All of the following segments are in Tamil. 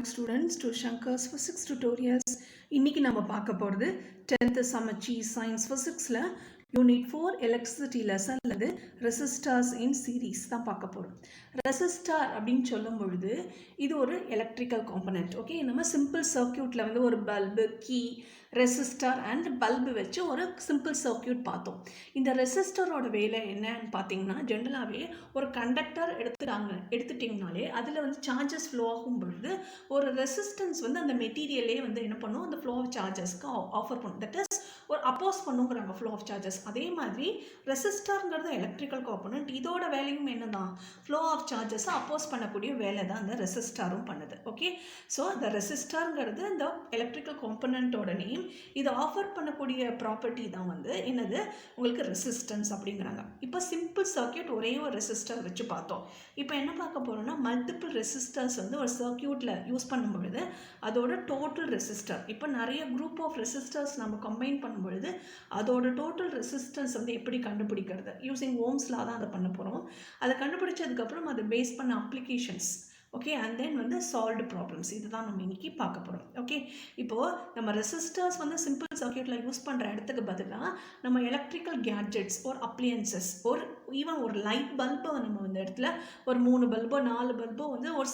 morning students to Shankar's physics tutorials. இன்னைக்கு நம்ம பார்க்க போறது 10th சமச்சீ சயின்ஸ் பிசிக்ஸ்ல யூனிட் 4 எலக்ட்ரிசிட்டி லெசன்ல இருந்து ரெசிஸ்டர்ஸ் இன் சீரிஸ் தான் பார்க்க போறோம். ரெசிஸ்டர் அப்படின்னு சொல்லும் பொழுது இது ஒரு எலக்ட்ரிக்கல் காம்பனன்ட். ஓகே, நம்ம சிம்பிள் சர்க்யூட்ல வந்து ஒரு bulb, key, resistor and bulb வச்சு ஒரு சிம்பிள் சர்க்யூட் பார்த்தோம். இந்த ரெசிஸ்டரோட வேலை என்னன்னு பார்த்தீங்கன்னா, ஜென்ரலாகவே ஒரு கண்டக்டர் எடுத்துட்டிங்கனாலே அதில் வந்து சார்ஜஸ் ஃப்ளோ ஆகும் பொழுது ஒரு ரெசிஸ்டன்ஸ் வந்து அந்த மெட்டீரியலே வந்து என்ன பண்ணும், அந்த ஃப்ளோ ஆஃப் சார்ஜஸ்க்கு ஆஃபர் பண்ணும். தட் இஸ் ஒரு அப்போஸ் பண்ணுங்கிறாங்க ஃப்ளோ ஆஃப் சார்ஜஸ். அதே மாதிரி ரெசிஸ்டர்ங்கிறது எலக்ட்ரிக்கல் காம்பனன்ட். இதோட வேலையும் என்னதான், ஃப்ளோ ஆஃப் சார்ஜஸை அப்போஸ் பண்ணக்கூடிய வேலை தான் அந்த ரெசிஸ்டரும் பண்ணுது. ஓகே, ஸோ அந்த ரெசிஸ்டருங்கிறது இந்த எலக்ட்ரிக்கல் காம்பனன்ட்டோட நேம். இது ஆஃபர் பண்ணக்கூடிய ப்ராப்பர்ட்டி தான் வந்து என்னது, உங்களுக்கு ரெசிஸ்டன்ஸ் அப்படிங்கிறாங்க. இப்போ சிம்பிள் சர்க்யூட் ஒரே ஒரு ரெசிஸ்டர் வச்சு பார்த்தோம். இப்போ என்ன பார்க்க போகிறோம்னா, மல்டிபிள் ரெசிஸ்டர்ஸ் வந்து ஒரு சர்க்யூட்டில் யூஸ் பண்ணும்பொழுது அதோட டோட்டல் ரெசிஸ்டர், இப்போ நிறைய குரூப் ஆஃப் ரெசிஸ்டர்ஸ் நம்ம கம்பைன் பண்ணும்பொழுது அதோட டோட்டல் ரெசிஸ்டன்ஸ் வந்து எப்படி கண்டுபிடிக்கிறது, யூஸிங் ஓம்ஸ் லா தான் அதை பண்ண போகிறோம். அதை கண்டுபிடிச்சதுக்கப்புறம் அதை பேஸ் பண்ண அப்ளிகேஷன்ஸ், ஓகே, அண்ட் தென் வந்து சால்வ்டு ப்ராப்ளம்ஸ், இதுதான் நம்ம இன்னைக்கு பார்க்க போகிறோம். ஓகே, இப்போது நம்ம ரெசிஸ்டர்ஸ் வந்து சிம்பிள் சர்க்யூட்டில் யூஸ் பண்ணுற இடத்துக்கு பதிலாக நம்ம எலக்ட்ரிக்கல் கேட்ஜெட்ஸ் ஒரு அப்ளையன்சஸ் ஈவன் ஒரு லைட் பல்பை நம்ம இந்த இடத்துல ஒரு 3 பல்போ 4 பல்போ வந்து ஒரு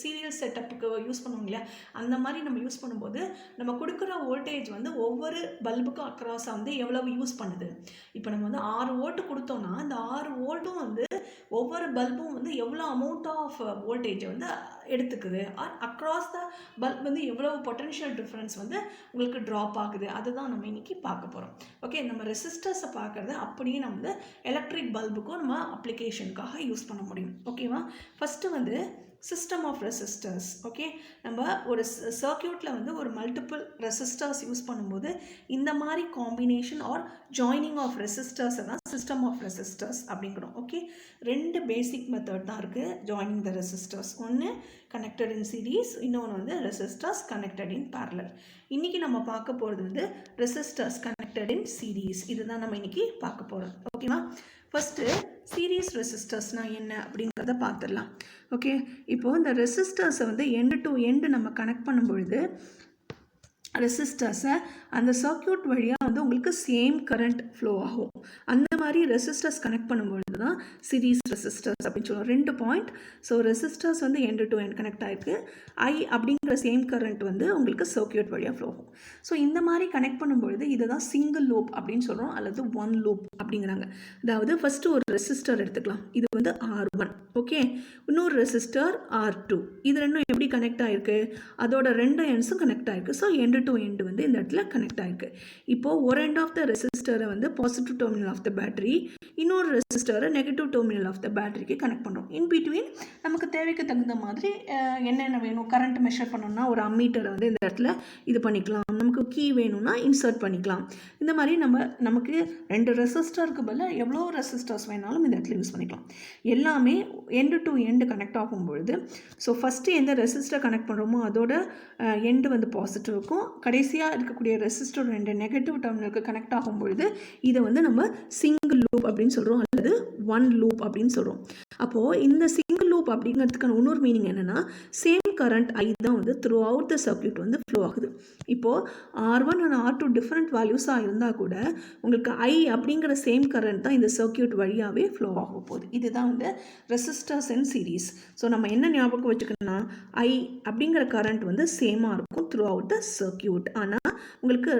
சீரியல் செட்டப்புக்கு யூஸ் பண்ணுவோம் இல்லையா, அந்த மாதிரி நம்ம யூஸ் பண்ணும்போது நம்ம கொடுக்குற வோல்டேஜ் வந்து ஒவ்வொரு பல்புக்கும் அக்ராஸாக வந்து எவ்வளவு யூஸ் பண்ணுது. இப்போ நம்ம வந்து 6 வோல்ட் கொடுத்தோம்னா அந்த 6 வோல்ட்டும் வந்து ஒவ்வொரு பல்பும் வந்து எவ்வளோ அமௌண்ட் ஆஃப் வோல்டேஜ் வந்து எடுத்துக்குது, ஆர் அக்ராஸ் த பல்ப் வந்து எவ்வளவு பொட்டன்ஷியல் டிஃப்ரென்ஸ் வந்து உங்களுக்கு ட்ராப் ஆகுது, அதுதான் நம்ம இன்னைக்கு பார்க்க போகிறோம். ஓகே, நம்ம ரெசிஸ்டர்ஸை பார்க்குறது அப்படியே நம்ம வந்து எலக்ட்ரிக் பல்புக்கும் நம்ம அப்ளிகேஷனுக்காக யூஸ் பண்ண முடியும். ஓகேவா, ஃபஸ்ட்டு வந்து சிஸ்டம் ஆஃப் ரெசிஸ்டர்ஸ். ஓகே, நம்ம ஒரு சர்க்யூட்டில் வந்து ஒரு மல்டிபிள் ரெசிஸ்டர்ஸ் யூஸ் பண்ணும்போது இந்த மாதிரி காம்பினேஷன் ஆர் ஜாயினிங் ஆஃப் ரெசிஸ்டர்ஸை தான் சிஸ்டம் ஆஃப் ரெசிஸ்டர்ஸ் அப்படிங்கிறோம். ஓகே, 2 பேசிக் மெத்தட் தான் இருக்குது ஜாயினிங் த ரெசிஸ்டர்ஸ். ஒன்று கனெக்டட் இன் சீரீஸ், இன்னொன்று வந்து ரெசிஸ்டர்ஸ் கனெக்டட் இன் பேரலல். இன்றைக்கி நம்ம பார்க்க போகிறது வந்து ரெசிஸ்டர்ஸ் கனெக்டட் இன் சீரீஸ், இதுதான் நம்ம இன்றைக்கி பார்க்க போகிறோம். ஓகேவா, ஃபஸ்ட்டு சீரீஸ் ரெசிஸ்டர்ஸ்னால் என்ன அப்படிங்கிறத பார்த்துடலாம். ஓகே, இப்போது இந்த ரெசிஸ்டர்ஸை வந்து எண்டு டு எண்டு நம்ம கனெக்ட் பண்ணும்பொழுது ரெசிஸ்டர்ஸை அந்த சர்க்யூட் வழியாக வந்து உங்களுக்கு சேம் கரண்ட் ஃப்ளோ ஆகும். அந்த மாதிரி ரெசிஸ்டர்ஸ் கனெக்ட் பண்ணும்பொழுது தான் சீரீஸ் ரெசிஸ்டர்ஸ் அப்படின்னு சொல்லுவோம். 2 பாயிண்ட். ஸோ ரெசிஸ்டர்ஸ் வந்து எண்டு டு எண்ட் கனெக்ட் ஆகிருக்கு. ஐ அப்படிங்கிற சேம் கரண்ட் வந்து உங்களுக்கு சர்க்யூட் வழியாக ஃப்ளோ ஆகும். ஸோ இந்த மாதிரி கனெக்ட் பண்ணும்பொழுது இதை தான் சிங்கிள் லூப் அப்படின்னு சொல்கிறோம், அல்லது ஒன் லூப் அப்படிங்கிறாங்க. அதாவது ஃபஸ்ட்டு ஒரு ரெசிஸ்டர் எடுத்துக்கலாம், இது வந்து R1. ஓகே, இன்னொரு ரெசிஸ்டர் R2. இது ரெண்டும் எப்படி கனெக்ட் ஆகிருக்கு, அதோட 2 எண்ட்ஸும் கனெக்ட் ஆகிருக்கு. ஸோ எண்டு டு எண்டு வந்து இந்த இடத்துல கனெக்ட் ஆகிருக்கு. இப்போது ஒரு எண்ட் ஆஃப் த ரெசிஸ்டரை வந்து positive terminal of the battery, இன்னொரு ரெசிஸ்டரை நெகட்டிவ் டெர்மினல் ஆஃப் த பேட்டரிக்கு கனெக்ட் பண்ணுறோம். இன் பிட்வீன் நமக்கு தேவைக்கு தகுந்த மாதிரி என்னென்ன வேணும், கரண்ட் மெஷர் பண்ணணும்னா ஒரு அம்மீட்டரை வந்து இந்த இடத்துல இது பண்ணிக்கலாம், நமக்கு கீ வேணும்னா இன்சர்ட் பண்ணிக்கலாம். இந்த மாதிரி நமக்கு 2 ரெசிஸ்டருக்கு பதிலாக எவ்வளோ ரெசிஸ்டர்ஸ் வேணாலும் இந்த இடத்துல யூஸ் பண்ணிக்கலாம். எல்லாமே எண்டு டு எண்டு கனெக்ட் ஆகும் பொழுது, ஸோ ஃபஸ்ட்டு எந்த ரெசிஸ்டர் கனெக்ட் பண்ணுறோமோ அதோட எண்டு வந்து பாசிட்டிவ்க்கும், கடைசியாக இருக்கக்கூடிய ரெசிஸ்டர் 2 நெகட்டிவ் டெர்மினலுக்கு கனெக்ட் ஆகும் பொழுது இதை வந்து நம்ம சிங்கிள் லூப் அப்படின்னு சொல்கிறோம், அல்லது ஒன் லூப் அப்படின்னு சொல்கிறோம். அப்போது இந்த சிங்கிள் லூப் அப்படிங்கிறதுக்கான இன்னொரு மீனிங் என்னென்னா, சேம் கரண்ட் ஐ தான் வந்து த்ரூ அவுட் த சர்க்யூட் வந்து ஃப்ளோ ஆகுது. இப்போது R1 அண்ட் R2 டிஃப்ரெண்ட் வேல்யூஸாக இருந்தால் கூட உங்களுக்கு ஐ அப்படிங்கிற சேம் கரண்ட் தான் இந்த சர்க்யூட் வழியாகவே ஃப்ளோ ஆக போகுது. இதுதான் வந்து ரெசிஸ்டர்ஸ் இன் சீரீஸ். ஸோ நம்ம என்ன ஞாபகம் வச்சுக்கணும்னா, ஐ அப்படிங்கிற கரண்ட் வந்து சேமாக இருக்கும் த்ரூ அவுட் த சர்க்யூட். ஆனால் உங்களுக்கு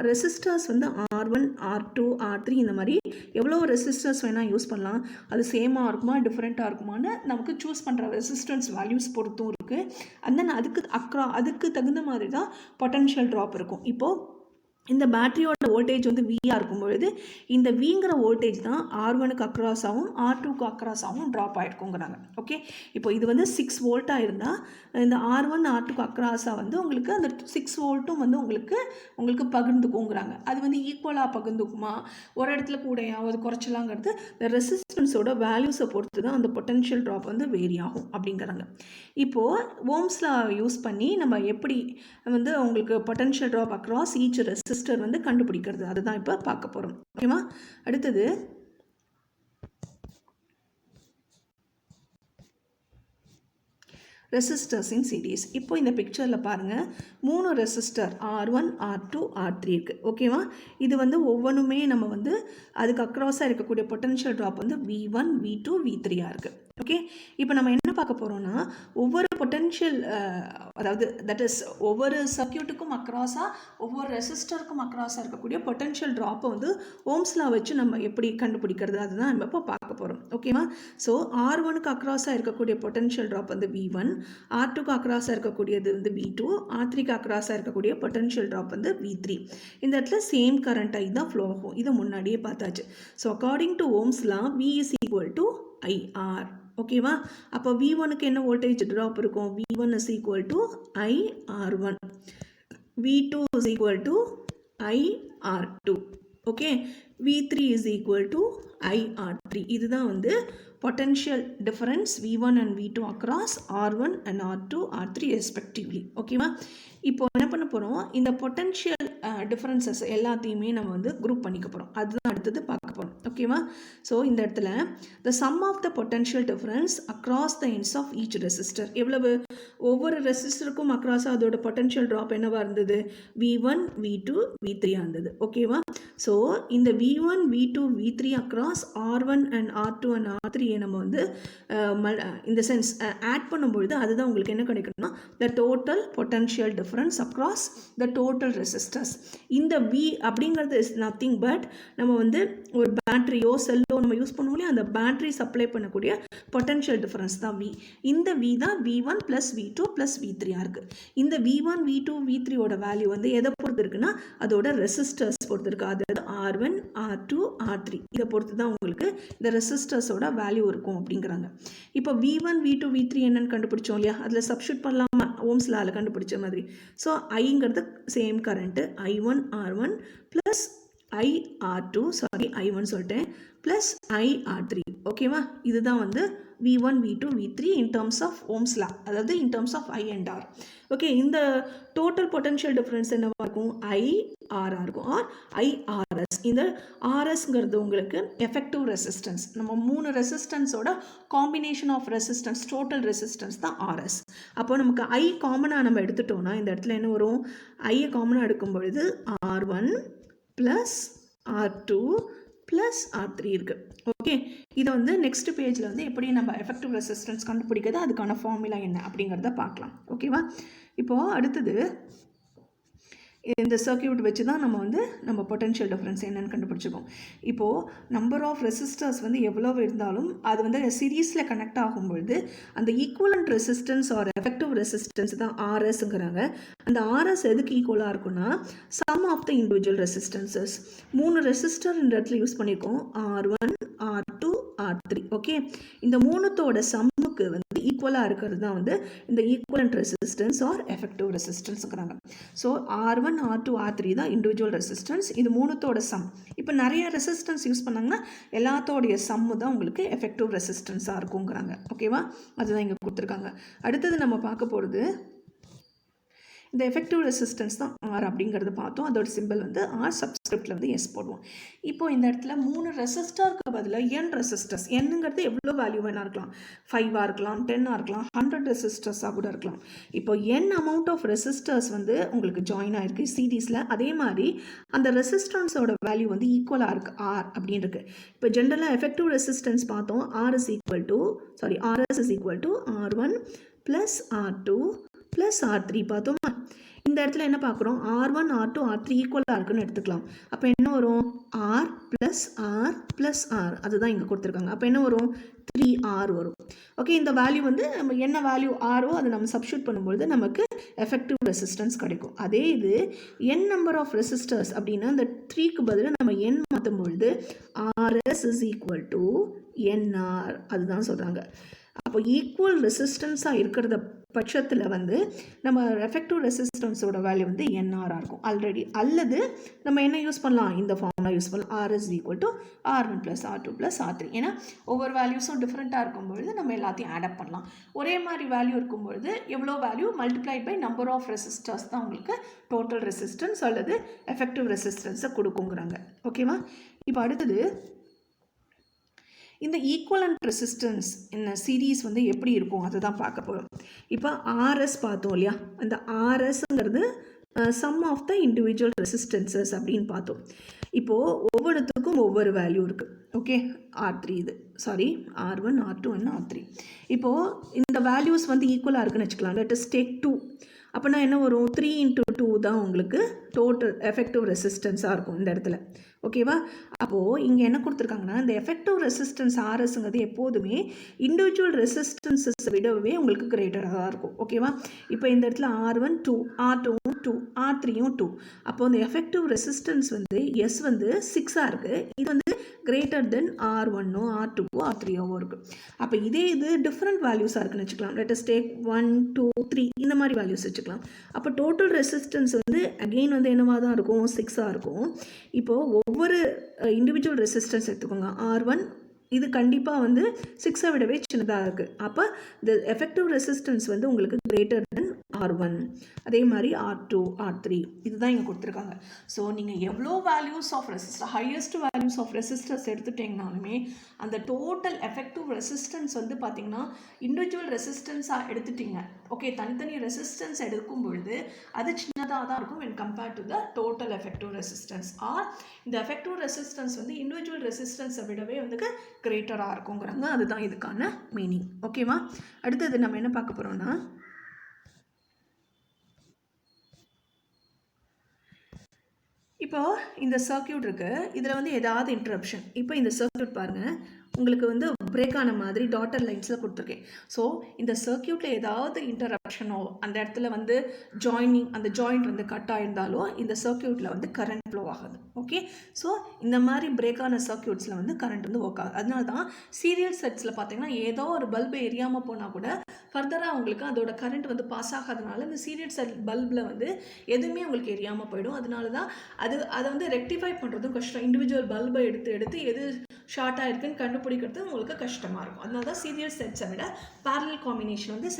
ரெசிஸ்டர்ஸ் வந்து R1, R2, R3 இந்த மாதிரி எவ்வளோ ரெசிஸ்டர்ஸ் வேணால் யூஸ் பண்ணலாம். அது சேமாக இருக்குமா டிஃப்ரெண்ட்டாக இருக்குமான்னு நமக்கு சூஸ் பண்ணுற ரெசிஸ்டன்ஸ் வேல்யூஸ் பொறுத்தும் இருக்குது. அண்ட் தென் அதுக்கு தகுந்த மாதிரி தான் பொட்டன்ஷியல் ட்ராப் இருக்கும். இப்போது இந்த பேட்டரியோட வோல்டேஜ் வந்து வியாக இருக்கும் பொழுது இந்த விங்கிற வோல்டேஜ் தான் R1க்கு அக்ராஸாகவும் R2க்கு அக்ராஸாகவும் ட்ராப் ஆகிருக்குங்கிறாங்க. ஓகே, இப்போ இது வந்து 6 வோல்ட்டாக இருந்தால் இந்த R1 R2க்கு அக்ராஸாக வந்து உங்களுக்கு அந்த 6 வோல்ட்டும் வந்து உங்களுக்கு பகிர்ந்துக்குங்கிறாங்க. அது வந்து ஈக்குவலாக பகிர்ந்துக்குமா, ஒரு இடத்துல கூடையாவது குறைச்சலாங்கிறது இந்த ரெசிஸ்டன்ஸோட வேல்யூஸை பொறுத்து தான் அந்த பொட்டன்ஷியல் ட்ராப் வந்து வேரி ஆகும் அப்படிங்கிறாங்க. இப்போது ஓம்ஸ்லா யூஸ் பண்ணி நம்ம எப்படி வந்து உங்களுக்கு potential drop across each resistor வந்து கண்டுபிடிக்கிறது, அதுதான் இப்போ பார்க்க போகிறோம். ஓகேவா, அடுத்தது ரெசிஸ்டர்ஸ் இன் சீரீஸ். இப்போ இந்த பிக்சரில் பாருங்கள், 3 ரெசிஸ்டர் R1 R2 R3 இருக்குது. ஓகேவா? இது வந்து ஒவ்வொன்றுமே நம்ம வந்து அதுக்கு அக்ராஸாக இருக்கக்கூடிய பொட்டன்ஷியல் ட்ராப் வந்து V1 V2 V3 இருக்குது. ஓகே, இப்போ நம்ம என்ன பார்க்க போகிறோம்னா, ஒவ்வொரு பொட்டன்ஷியல் அதாவது தட் இஸ் ஒவ்வொரு சர்க்கியூட்டுக்கும் அக்ராஸாக ஒவ்வொரு ரெசிஸ்டருக்கும் அக்ராஸாக இருக்கக்கூடிய பொட்டன்ஷியல் ட்ராப்பை வந்து ஓம்ஸ்லா வச்சு நம்ம எப்படி கண்டுபிடிக்கிறது, அதுதான் நம்ம இப்போ பார்க்க போகிறோம். ஓகேவா? ஸோ R1க்கு அக்ராஸாக இருக்கக்கூடிய பொட்டன்ஷியல் ட்ராப் வந்து V1, R2க்கு அக்ராஸாக இருக்கக்கூடியது வந்து V2, R3க்கு அக்ராஸாக இருக்கக்கூடிய பொட்டன்ஷியல் ட்ராப் வந்து V3. இந்த இடத்துல சேம் கரண்ட் ஐ தான் ஃப்ளோ ஆகும். இதை முன்னாடியே பார்த்தாச்சு. So according to ஓம்ஸ்லா V is equal to IR. ஓகேவா? அப்போ V1க்கு என்ன வோல்டேஜ் ட்ராப் இருக்கும்? V1 is equal to IR1, V2 is equal to IR2, okay, V3 is equal to IR3. இதுதான் வந்து potential difference V1 and V2 across R1 and R2 R3 respectively. ஓகேவா? இப்போ என்ன பண்ண போகிறோம், இந்த பொட்டன்ஷியல் டிஃபரன்சஸ் எல்லாத்தையுமே நம்ம வந்து குரூப் பண்ணிக்க போகிறோம். அதுதான் அடுத்தது பார்க்க போகிறோம். ஓகேவா? ஸோ இந்த இடத்துல the sum of the potential difference across the ends of each resistor எவ்வளவு? ஒவ்வொரு ரெசிஸ்டருக்கும் அக்ராஸாக அதோட பொட்டன்ஷியல் ட்ராப் என்னவா இருந்தது? V1 V2 V3 இருந்தது. ஓகேவா? ஸோ இந்த V1 V2 V3 across R1 and R2 and R3 நம்ம வந்து இந்த சென்ஸ் ஆட் பண்ணும்பொழுது அதுதான் உங்களுக்கு என்ன கிடைக்கணும்னா the total potential difference across the total resistors. இந்த V அப்படிங்கிறது இஸ் நத்திங் பட் நம்ம வந்து ஒரு பேட்டரியோ செல்லோ நம்ம யூஸ் பண்ணுவோம் இல்லையா, அந்த பேட்டரி சப்ளை பண்ணக்கூடிய பொட்டன்ஷியல் டிஃபரன்ஸ் தான் V. இந்த V தான் V1 + V2 + V3 இருக்குது. இந்த V1 V2 V3யோட வேல்யூ வந்து எதை பொறுத்து இருக்குன்னா அதோட ரெசிஸ்டர்ஸ் பொறுத்து இருக்குது. அதாவது R1 R2 R3 இதை பொறுத்து தான் உங்களுக்கு இந்த ரெசிஸ்டர்ஸோட வேல்யூ இருக்கும் அப்படிங்கிறாங்க. இப்போ V1 V2 V3 என்னன்னு கண்டுபிடிச்சோம் இல்லையா, அதில் சப்ஸ்டியூட் பண்ணலாமா ஓம்ஸ் லாவில் கண்டுபிடிச்ச மாதிரி. ஸோ ஐங்கிறது same current I1 R1 plus IR2 sorry I1 சொல்லிட்டேன் ப்ளஸ் IR3. ஓகேவா? இதுதான் வந்து V1 V2 V3 in terms of Ohm's law, அதாவது in terms of I and R. Okay, இந்த டோட்டல் பொட்டன்ஷியல் டிஃபரன்ஸ் என்னவா இருக்கும்? IR இருக்கும் ஆர் IRS. இந்த RSங்கிறது உங்களுக்கு எஃபெக்டிவ் ரெசிஸ்டன்ஸ். நம்ம 3 ரெசிஸ்டன்ஸோட combination of resistance total resistance தான் RS. அப்போ நமக்கு I காமனாக நம்ம எடுத்துட்டோம்னா இந்த இடத்துல என்ன வரும்? I காமனாக எடுக்கும் பொழுது R1 plus R2 plus R3 இருக்குது. ஓகே, இதை வந்து நெக்ஸ்ட் பேஜில் வந்து எப்படி நம்ம எஃபெக்டிவ் ரெசிஸ்டன்ஸ் கண்டுபிடிக்கிறது, அதுக்கான ஃபார்முலா என்ன அப்படிங்கிறத பார்க்கலாம். ஓகேவா? இப்போது அடுத்தது இந்த சர்க்கியூட் வச்சு தான் நம்ம பொட்டன்ஷியல் டிஃபரன்ஸ் என்னன்னு கண்டுபிடிச்சிக்கோம். இப்போது நம்பர் ஆஃப் ரெசிஸ்டர்ஸ் வந்து எவ்வளோ இருந்தாலும் அது வந்து சீரீஸில் கனெக்ட் ஆகும்பொழுது அந்த equivalent resistance or effective resistance தான் RSங்கிறாங்க. அந்த RS எதுக்கு ஈக்குவலாக இருக்குன்னா sum of the individual resistances. 3 resistor இந்த இடத்துல யூஸ் பண்ணியிருக்கோம், R1 R2 R3. ஓகே, இந்த மூணுத்தோட சம்முக்கு வந்து ஈக்குவலாக இருக்கிறது தான் வந்து இந்த ஈக்குவலண்ட் ரெசிஸ்டன்ஸ் ஆர் எஃபெக்டிவ் ரெசிஸ்டன்ஸுங்கிறாங்க. ஸோ R1 R2 R3 தான் இண்டிவிஜுவல் ரெசிஸ்டன்ஸ், இது மூணுத்தோட சம். இப்போ நிறைய ரெசிஸ்டன்ஸ் யூஸ் பண்ணாங்கன்னா எல்லாத்தோடைய சம்மு தான் உங்களுக்கு எஃபெக்டிவ் ரெசிஸ்டன்ஸாக இருக்குங்கிறாங்க. ஓகேவா? அதுதான் இங்கே கொடுத்துருக்காங்க. அடுத்தது நம்ம பார்க்க போகிறது இந்த எஃபெக்டிவ் ரெசிஸ்டன்ஸ் தான் R அப்படிங்கிறது பார்த்தோம். அதோட சிம்பிள் வந்து R சப்ஸ்கிரிப்டில் வந்து S போடுவோம். இப்போ இந்த இடத்துல 3 ரெசிஸ்டருக்கு பதிலாக N ரெசிஸ்டர்ஸ், Nங்கிறது எவ்வளோ வேல்யூ வேணா இருக்கலாம், 5 இருக்கலாம், 10 இருக்கலாம், 100 ரெசிஸ்டர்ஸாக கூட இருக்கலாம். இப்போ N அமௌண்ட் ஆஃப் ரெசிஸ்டர்ஸ் வந்து உங்களுக்கு ஜாயின் ஆகிருக்கு சீரீஸில். அதே மாதிரி அந்த ரெசிஸ்டன்ஸோட வேல்யூ வந்து ஈக்குவலாக இருக்குது R அப்படின்னு இருக்குது. இப்போ ஜென்ரலாக எஃபெக்டிவ் ரெசிஸ்டன்ஸ் பார்த்தோம், RS is equal to R1 plus R2 plus R3 பார்த்தோமா. இந்த இடத்துல என்ன பார்க்குறோம், R1 R2 R3 ஈக்குவலாக இருக்குன்னு எடுத்துக்கலாம். அப்போ என்ன வரும்? R plus R plus R, அதுதான் இங்கே கொடுத்துருக்காங்க. அப்போ என்ன வரும்? 3R வரும். ஓகே, இந்த வேல்யூ வந்து நம்ம என்ன வேல்யூ ஆரோ அதை நம்ம சப்ஸ்டியூட் பண்ணும்பொழுது நமக்கு எஃபெக்டிவ் ரெசிஸ்டன்ஸ் கிடைக்கும். அதே இது N நம்பர் ஆஃப் ரெசிஸ்டர்ஸ் அப்படின்னா இந்த 3க்கு பதிலாக நம்ம N மாற்றும் பொழுது RS is equal to NR, அதுதான் சொல்கிறாங்க. அப்போ ஈக்குவல் ரெசிஸ்டன்ஸாக இருக்கிறத பட்சத்தில் வந்து நம்ம எஃபெக்டிவ் ரெசிஸ்டன்ஸோட வேல்யூ வந்து NRஆக இருக்கும் ஆல்ரெடி. அல்லது நம்ம என்ன யூஸ் பண்ணலாம், இந்த ஃபார்முலா யூஸ் பண்ணலாம், RS equal to R1 + R2 + R3. ஏன்னா ஒவ்வொரு வேல்யூஸும் டிஃப்ரெண்ட்டாக இருக்கும்பொழுது நம்ம எல்லாத்தையும் ஆடப் பண்ணலாம். ஒரே மாதிரி வேல்யூ இருக்கும்பொழுது எவ்வளோ value multiplied by number of resistors தான் உங்களுக்கு டோட்டல் ரெசிஸ்டன்ஸ் அல்லது எஃபெக்டிவ் ரெசிஸ்டன்ஸை கொடுக்குங்கிறாங்க. ஓகேவா? இப்போ அடுத்தது இந்த ஈக்குவலண்ட் ரெசிஸ்டன்ஸ் இந்த சீரீஸ் வந்து எப்படி இருக்கும் அதை தான் பார்க்க போகிறோம். இப்போ ஆர்எஸ் பார்த்தோம் இல்லையா, அந்த ஆர்எஸ்ங்கிறது sum of the individual resistances அப்படின்னு பார்த்தோம். இப்போது ஒவ்வொருத்துக்கும் ஒவ்வொரு வேல்யூ இருக்குது. ஓகே, R3 இது sorry R1 R2 and R3. இப்போது இந்த வேல்யூஸ் வந்து ஈக்குவலாக இருக்குன்னு வச்சுக்கலாம். Let us take 2. அப்போனா என்ன வரும், 3 × 2 தான் உங்களுக்கு டோட்டல் எஃபெக்டிவ் ரெசிஸ்டன்ஸாக இருக்கும் இந்த இடத்துல. ஓகேவா? அப்போது இங்கே என்ன கொடுத்துருக்காங்கன்னா, இந்த எஃபெக்டிவ் ரெசிஸ்டன்ஸ் ஆர்எஸ்ங்கிறது எப்போதுமே இண்டிவிஜுவல் ரெசிஸ்டன்ஸஸ் விடவே உங்களுக்கு கிரேட்டராக தான் இருக்கும். ஓகேவா? இப்போ இந்த இடத்துல R1 2, R2 2, R3 2. அப்போ இந்த எஃபெக்டிவ் ரெசிஸ்டன்ஸ் வந்து எஸ் வந்து 6ஆக இருக்குது. இது வந்து greater than R1 R2 R3 இருக்குது. அப்போ இதே இது டிஃப்ரெண்ட் வேல்யூஸாக இருக்குன்னு வச்சுக்கலாம். லெட் அஸ் டேக் 1 2 3 இந்த மாதிரி வேல்யூஸ் வச்சுக்கலாம். அப்போ டோட்டல் ரெசிஸ்டன்ஸ் வந்து அகெயின் வந்து என்னவாக தான் இருக்கும், 6ஆக இருக்கும். இப்போது ஒவ்வொரு இண்டிவிஜுவல் ரெசிஸ்டன்ஸ் எடுத்துக்கோங்க. R1 இது கண்டிப்பாக வந்து 6ஐ விடவே சின்னதாக இருக்குது. அப்போ இந்த எஃபெக்டிவ் ரெசிஸ்டன்ஸ் வந்து உங்களுக்கு கிரேட்டர் தென் R1, அதே மாதிரி R2 R3 இதுதான் இங்கே கொடுத்துருக்காங்க. ஸோ நீங்கள் எவ்வளோ values of resistor, highest values of resistors எடுத்துட்டிங்கனாலுமே அந்த டோட்டல் எஃபெக்டிவ் ரெசிஸ்டன்ஸ் வந்து பார்த்திங்கன்னா இண்டிவிஜுவல் ரெசிஸ்டன்ஸாக எடுத்துட்டிங்க. ஓகே, தனித்தனி ரெசிஸ்டன்ஸ் எடுக்கும் பொழுது அது சின்னதாக தான் இருக்கும் when compared to the total effective resistance. Or இந்த எஃபெக்டிவ் ரெசிஸ்டன்ஸ் வந்து இண்டிவிஜுவல் ரெசிஸ்டன்ஸை விடவே வந்து கிரேட்டராக இருக்குங்கிறாங்க. அதுதான் இதுக்கான மீனிங். ஓகேவா? அடுத்தது நம்ம என்ன பார்க்க போகிறோம்னா, இப்போது இந்த சர்க்கியூட் இருக்குது, இதில் வந்து ஏதாவது இன்டரப்ஷன். இப்போ இந்த சர்க்கியூட் பாருங்கள், உங்களுக்கு வந்து பிரேக் ஆன மாதிரி டாட்டர் லைன்ஸில் கொடுத்துருக்கேன். ஸோ இந்த சர்க்கியூட்டில் ஏதாவது இன்டரப்ஷனோ, அந்த இடத்துல வந்து ஜாயினிங், அந்த ஜாயிண்ட் வந்து கட் ஆகிருந்தாலோ இந்த சர்க்கியூட்டில் வந்து கரண்ட் ஃப்ளோ ஆகுது. ஓகே, ஸோ இந்த மாதிரி பிரேக் ஆன சர்க்கியூட்ஸில் வந்து கரண்ட் வந்து ஒர்க் ஆகுது. அதனால தான் சீரியல் செட்ஸில் பார்த்தீங்கன்னா ஏதோ ஒரு பல்பு எரியாமல் போனால் கூட ஃபர்தராக உங்களுக்கு அதோட கரண்ட் வந்து பாஸ் ஆகாதனால இந்த சீரியல் செட் பல்பில் வந்து எதுவுமே உங்களுக்கு எரியாமல் போயிடும். அதனால தான் அதை வந்து ரெக்டிஃபை பண்ணுறதும் கஷ்டம். இண்டிவிஜுவல் பல்பை எடுத்து எது ஷார்ட்டாக இருக்குன்னு கண்டுபிடிக்கிறது உங்களுக்கு கஷ்டமாக இருக்கும். அதனால தான் சீரியல் செட்ஸை விட பேரலல் காம்பினேஷன் வந்து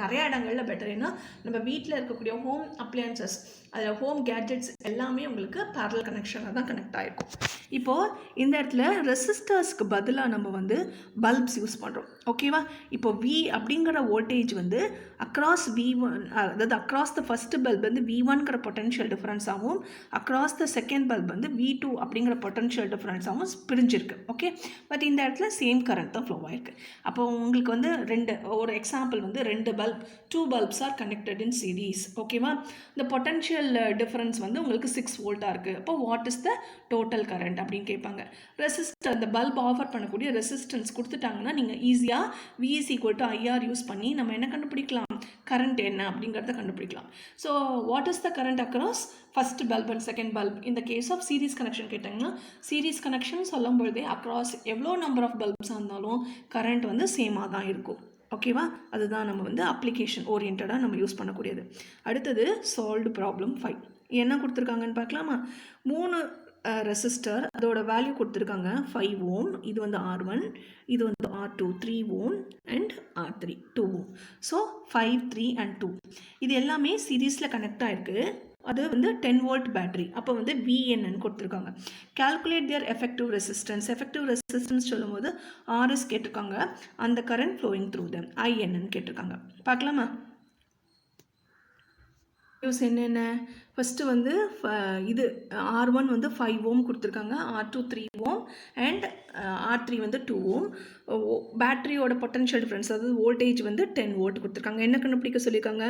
நிறைய இடங்களில் பெட்டர். ஏன்னா நம்ம வீட்டில் இருக்கக்கூடிய ஹோம் அப்ளையன்சஸ், அதில் ஹோம் கேட்ஜெட்ஸ் எல்லாமே உங்களுக்கு பேரலல் கனெக்ஷனாக தான் கனெக்ட் ஆகிருக்கும். இப்போது இந்த இடத்துல ரெசிஸ்டர்ஸ்க்கு பதிலாக நம்ம வந்து பல்ப்ஸ் யூஸ் பண்ணுறோம். ஓகேவா? இப்போ V அப்படிங்கிற வோல்டேஜ் வந்து அக்ராஸ் V1, அதாவது அக்ராஸ் த ஃபஸ்ட்டு பல்ப் வந்து V1ங்கிற பொட்டன்ஷியல் டிஃப்ரென்ஸாகவும் அக்ராஸ் த செகண்ட் பல்ப் வந்து V2 அப்படிங்கிற பொட்டன்ஷியல் டிஃப்ரென்ஸாகவும் பிரிஞ்சிருக்கு. ஓகே, பட் இந்த இடத்துல சேம் கரண்ட் தான் ஃப்ளோ ஆகிருக்கு. அப்போ உங்களுக்கு வந்து ஒரு எக்ஸாம்பிள் வந்து 2 பல்ப்ஸ் ஆர் கனெக்டட் இன் சீரீஸ். ஓகேவா? இந்த பொட்டன்ஷியல் டிஃபரன்ஸ் வந்து உங்களுக்கு 6 வோல்ட்டாக இருக்குது. அப்போ what is the total current அப்படின்னு கேட்பாங்க. ரெசிஸ்டர், அந்த பல்ப் ஆஃபர் பண்ணக்கூடிய ரெசிஸ்டன்ஸ் கொடுத்துட்டாங்கன்னா நீங்கள் ஈஸியாக V is equal to IR use பண்ணி நம்ம என்ன கண்டுபிடிக்கலாம், கரண்ட் என்ன அப்படிங்கிறத கண்டுபிடிக்கலாம். So what is the current across first bulb and second bulb? இந்த கேஸ் ஆஃப் சீரீஸ் கனெக்ஷன் கேட்டாங்கன்னா சீரீஸ் கனெக்ஷன் சொல்லும் பொழுதே அக்ராஸ் எவ்வளோ நம்பர் ஆஃப் பல்ப்ஸாக இருந்தாலும் கரண்ட் வந்து சேமாக தான் இருக்கும். ஓகேவா? அதுதான் நம்ம வந்து அப்ளிகேஷன் ஓரியன்டாக நம்ம யூஸ் பண்ணக்கூடியது. அடுத்தது சால்வ்டு ப்ராப்ளம் 5. என்ன கொடுத்துருக்காங்கன்னு பார்க்கலாமா? 3 ரெசிஸ்டர், அதோட வேல்யூ கொடுத்துருக்காங்க 5 ஓம். இது வந்து R1, இது வந்து R2 3 ohm and R3 2 ohm. So 5 3 and 2 இது எல்லாமே சீரீஸில் கனெக்ட் ஆகிருக்கு. அது வந்து 10 வோல்ட் பேட்டரி. அப்போ வந்து VNன்னு கொடுத்துருக்காங்க. Calculate their effective resistance. Effective resistance சொல்லும் போது RS கேட்டிருக்காங்க. அந்த கரண்ட் ஃப்ளோயிங் த்ரூ தம் INன்னு கேட்டிருக்காங்க. பார்க்கலாமா? என்னென்ன? ஃபஸ்ட்டு வந்து இது R1 வந்து 5 ஓம் கொடுத்துருக்காங்க, R2 3 ஓம் அண்ட் R3 வந்து 2 ஓம். பேட்டரியோட பொட்டன்ஷியல் டிஃப்ரென்ஸ், அதாவது வோல்டேஜ் வந்து 10 வோல்ட் கொடுத்துருக்காங்க. என்ன கண்டுபிடிக்க சொல்லியிருக்காங்க?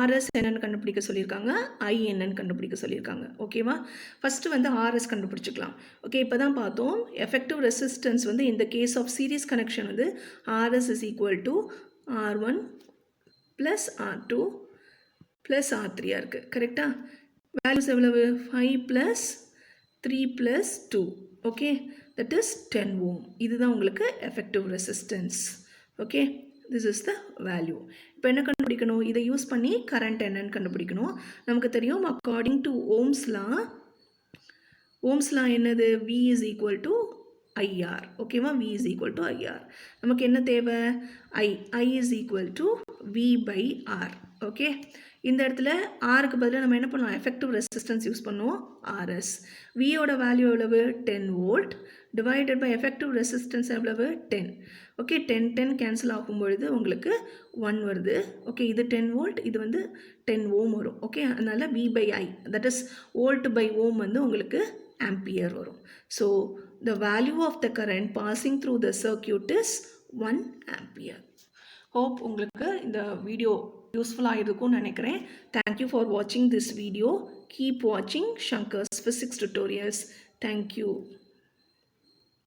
RS என்னென்னு கண்டுபிடிக்க சொல்லியிருக்காங்க, I என்னன்னு கண்டுபிடிக்க சொல்லியிருக்காங்க. ஓகேவா? ஃபஸ்ட்டு வந்து RS கண்டுபிடிச்சிக்கலாம். ஓகே, இப்போ தான் பார்த்தோம் எஃபெக்டிவ் ரெசிஸ்டன்ஸ் வந்து இந்த கேஸ் ஆஃப் சீரீஸ் கனெக்ஷன் வந்து RS is equal to R1 plus R2 plus R3 இருக்குது. கரெக்டாக? வேல்யூஸ் எவ்வளவு? 5 plus 3 plus 2. Okay, that is 10 ஓம். இதுதான் உங்களுக்கு effective resistance. Okay, this is the value. இப்போ என்ன கண்டுபிடிக்கணும்? இதை யூஸ் பண்ணி கரண்ட் என்னன்னு கண்டுபிடிக்கணும். நமக்கு தெரியும் அக்கார்டிங் டு ஓம்ஸ்லா என்னது? V is equal to IR. ஓகேவா? V is equal to IR. நமக்கு என்ன தேவை? I is equal to V by R. Okay, இந்த இடத்துல ஆருக்கு பதிலாக நம்ம என்ன பண்ணுவோம், எஃபெக்டிவ் ரெசிஸ்டன்ஸ் யூஸ் பண்ணுவோம், ஆர்எஸ். வியோட வேல்யூ எவ்வளவு, 10 volt divided by effective resistance எவ்வளவு, 10. ஓகே, 10 கேன்சல் ஆகும் பொழுது உங்களுக்கு 1 வருது. ஓகே, இது 10 வோல்ட், இது வந்து 10 ஓம் வரும். ஓகே, அதனால V by I, that is volt by ohm வந்து உங்களுக்கு ஆம்பியர் வரும். So the value of the current passing through the circuit is 1 ampere. Hope உங்களுக்கு இந்த வீடியோ யூஸ்ஃபுல்லாக இருக்கும்னு நினைக்கிறேன். Thank you for watching this video. Keep watching Shankar's Physics Tutorials. Thank you.